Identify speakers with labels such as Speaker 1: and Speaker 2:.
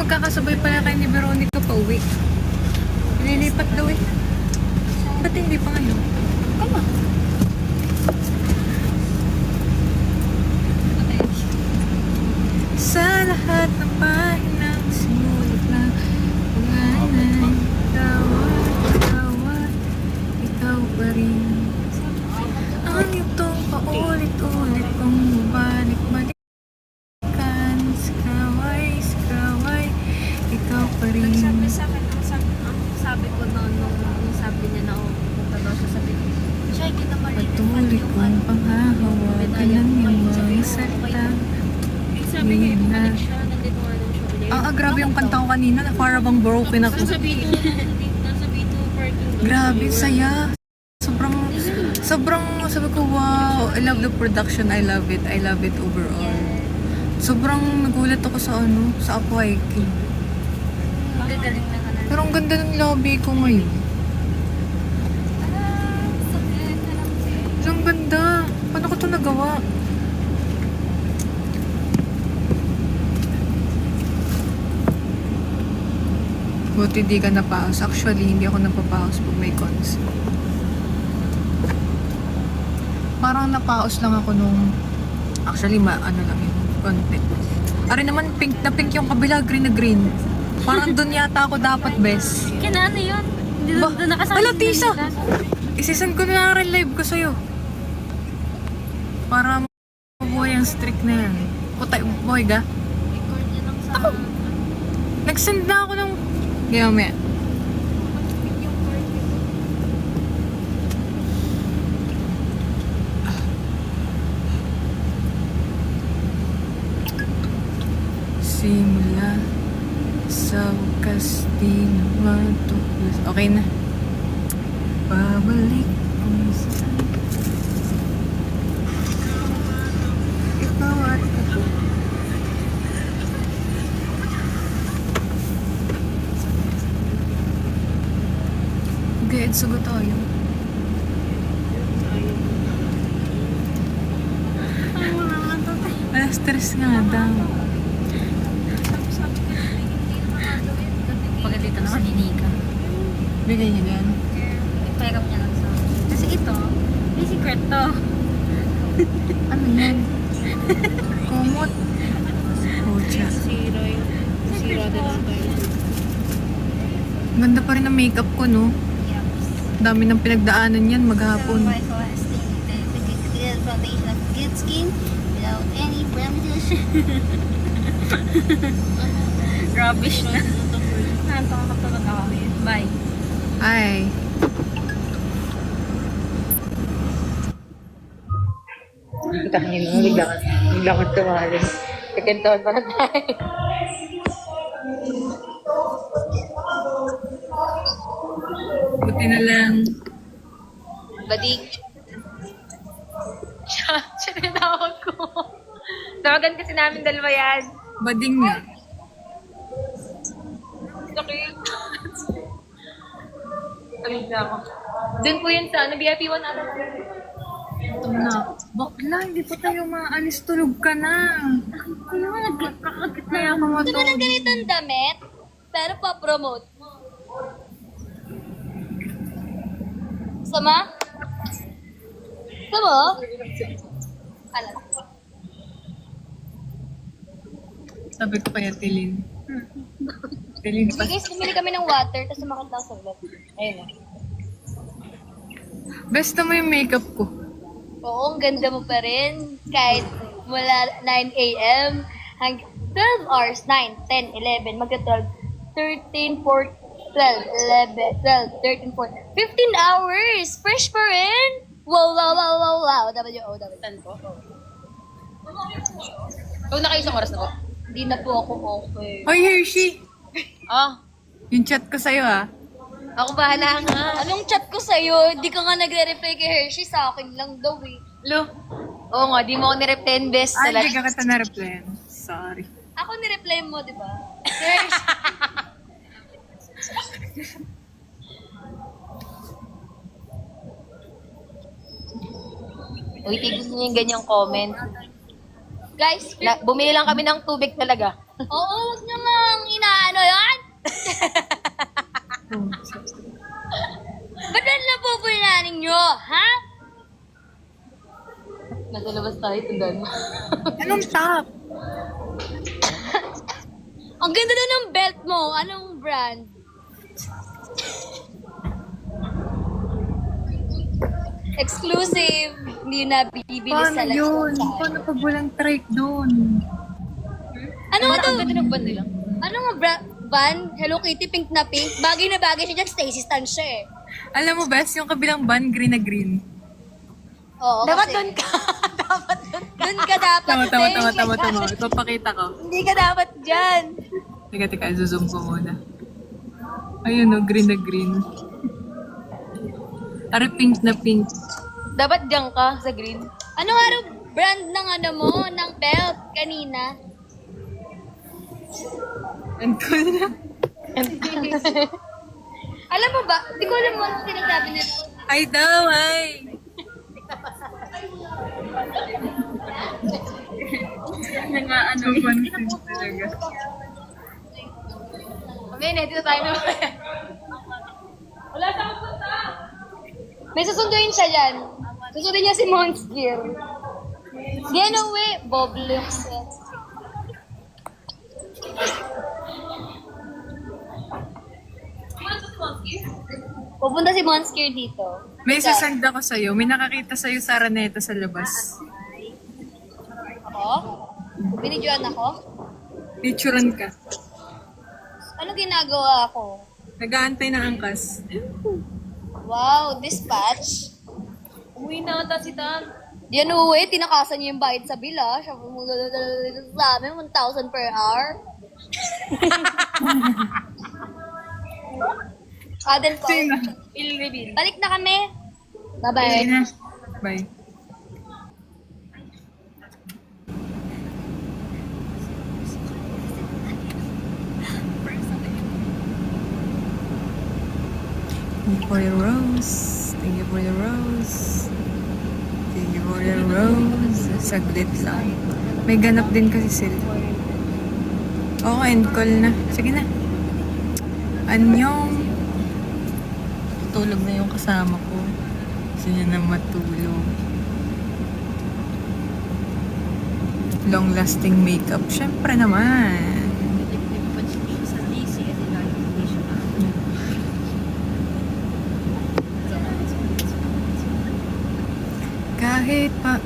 Speaker 1: magkakasabay pala kayo ni Veronica pa uwi. Lilipat daw eh. Ba't hindi pa ngayon?
Speaker 2: Kama.
Speaker 1: Sa lahat ng pahinang sinulat na pangalan, tawat, ikaw pa rin. Ang itong paulit-ulit kong balik-balikan, sikaway, ikaw pa rin.
Speaker 2: Nagsabi sa akin, ang sabi ko noon, nung sabi niya na pupunta daw siya, sabi ko, siya, kita
Speaker 1: Patuloy kong panghahawagan ng iyong mga salita.
Speaker 2: sabi niya, ibumalik siya, nandito nga daw siya.
Speaker 1: Ah, grabe yung kanta ko kanina. Para bang broken ako.
Speaker 2: Nasa B2 parking.
Speaker 1: Grabe, saya. Sobrang, sabi ko, wow. I love the production. I love it overall. Sobrang nagulat ako sa sa Aquaike.
Speaker 2: Magagaling na ka na.
Speaker 1: Pero ang ganda ng lobby ko ngayon. Ang ganda. Paano ko ito nagawa? Buti di ka napaos. Actually, hindi ako napapaos pag may cons. Parang napaos lang ako nung... Actually, ano lang yun. Konti. Ari naman, pink na pink yung kabila, green na green. Parang dun yata ako dapat, best.
Speaker 2: Kinano yun? Hindi doon nakasama.
Speaker 1: Wala, Tisa! Isisend ko na lang live ko sa'yo. Para mabuhay ang streak na yan. Putay, buhay ka?
Speaker 2: Record niya lang sa...
Speaker 1: Nag-send na ako ng... Gaya mo yan. Simula sa wakas di na matuklas. Okay na. Babalik kung saan ikaw at ako. Gayad sugot tayo. Wala stress nga daw.
Speaker 2: Pagkatito naman, Nika.
Speaker 1: Bigay niya yan.
Speaker 2: Ipayagap niya lang sa... Kasi ito, may secret to.
Speaker 1: Ano yan? Kumot. Pucha.
Speaker 2: Zero yun. Zero din ang tayo.
Speaker 1: Ganda pa rin ang makeup ko, no? Dami ng pinagdaanan yan maghapon.
Speaker 2: Foundation of good skin without any blemishes. Rubbish na. Nakakatulog ako. Bye.
Speaker 1: Ay.
Speaker 3: Tangin mo, bigla kang tumali. Kakantaon pa na tayo.
Speaker 1: Buti na lang.
Speaker 2: Badig. Siya tinawag ko. Tawagan kasi namin dalawa yan.
Speaker 1: Bading na.
Speaker 2: Sakit. Talig na ako. Doon po yun sa VIP 1 ata.
Speaker 1: Ito na. Bakla, hindi pa tayo maalis. Tulog ka na.
Speaker 2: Ano nga, nagkakagit na
Speaker 1: Kaya
Speaker 2: ako.
Speaker 1: mga
Speaker 4: Gusto mo ng ganitong damit, pero pa-promote mo. Sama? Sama? Alam.
Speaker 1: Sabi ko kaya Tilin. Tilin pa.
Speaker 4: Sige guys, bumili kami ng water, tapos sumakit lang sa vlog. Ayun o.
Speaker 1: Best na mo yung makeup ko.
Speaker 4: Oo, ang ganda mo pa rin. Kahit mula 9 a.m. hanggang 12 hours, 9, 10, 11, magka-12, 13, 14, 12, 11, 12, 13, 14, 15 hours! Fresh pa rin! Wow, wow, wow, wow, wow. W-O-W.
Speaker 2: Po. Huwag na kayo isang oras na po.
Speaker 4: Hindi na po ako okay.
Speaker 1: Hoy, Hershey!
Speaker 2: Oh,
Speaker 1: Yung chat ko sa'yo, ha?
Speaker 2: ako bahala nga.
Speaker 4: Anong chat ko sa'yo? Di ka nga nagre-reply kay Hershey, sa akin lang daw eh.
Speaker 2: Lo. Oo nga, di mo ako ni-reply best
Speaker 1: Ay,
Speaker 2: talaga.
Speaker 1: hindi ka kita na-replyan. Sorry.
Speaker 4: Ako ni-reply mo, di ba? Hershey.
Speaker 2: Uy, tignan niyo yung ganyang comment.
Speaker 4: Guys,
Speaker 2: Bumili lang kami ng tubig talaga.
Speaker 4: Oo, huwag nyo nga inaano yan. Ba't yan napupulinanin nyo, ha? Nasa labas tayo, tandaan mo.
Speaker 1: Anong top?
Speaker 4: Ang ganda na ng belt mo. Anong brand? Exclusive. Hindi na bibili sa
Speaker 1: Paano yun?
Speaker 4: Lazada.
Speaker 1: Paano pag walang trike doon?
Speaker 4: Ano nga to? Ang ganda ng band nila. Ano nga van? Hello Kitty, pink na pink. Bagay na bagay siya dyan. Stacy Stan siya eh.
Speaker 1: Alam mo, best, yung kabilang ban, green na green.
Speaker 4: Oo,
Speaker 2: Dapat
Speaker 4: kasi
Speaker 2: doon ka. Dapat doon ka.
Speaker 4: Doon ka dapat.
Speaker 1: Tama. Ipapakita ko.
Speaker 2: Hindi ka dapat dyan.
Speaker 1: Teka, zoom ko muna. Ayun o, green na green. Are pink na pink.
Speaker 2: Dapat dyan ka sa green.
Speaker 4: Ano nga raw brand ng ano mo, ng belt kanina?
Speaker 1: And cool na.
Speaker 4: Alam mo ba? Hindi ko alam mo ano sinasabi nito.
Speaker 1: Ay daw, ay! Ano pansin talaga.
Speaker 2: Mamaya, dito tayo na.
Speaker 4: May susunduin siya dyan. Susundin niya si Monster. Get away, Bob Lux. Pupunta si Monster dito.
Speaker 1: May sasend ako sa'yo. May nakakita sa'yo sa Araneta sa labas.
Speaker 4: Ako? Binidyoan ako?
Speaker 1: Picturean ka.
Speaker 4: Ano ginagawa ko?
Speaker 1: Nag-aantay ng angkas.
Speaker 4: Wow, dispatch.
Speaker 2: Umuwi na ata si Dan.
Speaker 4: Yan uwi, tinakasan niya yung bayad sa bill, ah. Siya sa amin, 1,000 per hour. Aden po.
Speaker 1: Sino?
Speaker 2: Il-reveal.
Speaker 4: Balik na kami.
Speaker 1: Sige
Speaker 4: Bye-bye.
Speaker 1: na. Bye. Thank you for the rose. Thank you for the rose. Thank you for the rose. Saglit lang. May ganap din kasi sila. Oo, end call na. Sige na. Anyong. Tulog na yung kasama ko. Gusto niya na matulog. Long-lasting makeup. Syempre naman.
Speaker 2: Sa DC kasi lagi hindi siya
Speaker 1: Kahit pa